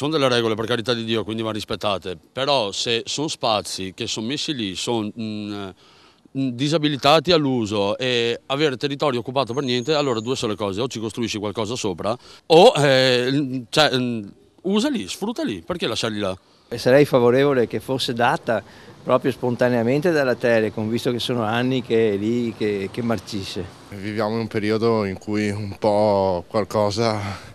sono delle regole per carità di Dio, quindi vanno rispettate, però se sono spazi che sono messi lì, sono disabilitati all'uso e avere territorio occupato per niente, allora due sono le cose: o ci costruisci qualcosa sopra o usali, sfruttali, perché lasciarli là? Sarei favorevole che fosse data proprio spontaneamente dalla Telecom, visto che sono anni che è lì che marcisce. Viviamo in un periodo in cui un po' qualcosa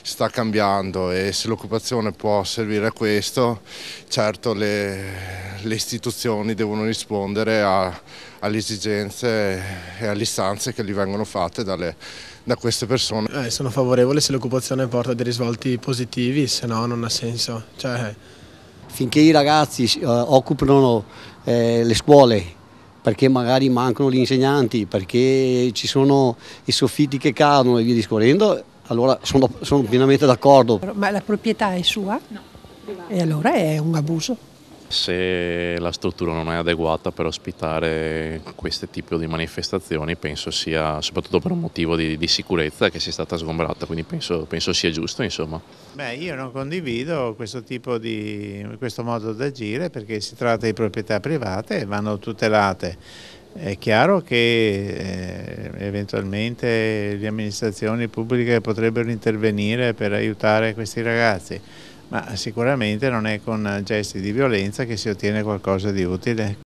sta cambiando e se l'occupazione può servire a questo, certo le istituzioni devono rispondere alle esigenze e alle istanze che gli vengono fatte da queste persone. Sono favorevole se l'occupazione porta dei risvolti positivi, se no non ha senso. Finché i ragazzi occupano le scuole, perché magari mancano gli insegnanti, perché ci sono i soffitti che cadono e via discorrendo, allora sono pienamente d'accordo. Ma la proprietà è sua? No. E allora è un abuso. Se la struttura non è adeguata per ospitare questo tipo di manifestazioni, penso sia soprattutto per un motivo di sicurezza che sia stata sgombrata, quindi penso sia giusto, insomma. Io non condivido questo modo di agire, perché si tratta di proprietà private e vanno tutelate. È chiaro che eventualmente le amministrazioni pubbliche potrebbero intervenire per aiutare questi ragazzi, ma sicuramente non è con gesti di violenza che si ottiene qualcosa di utile.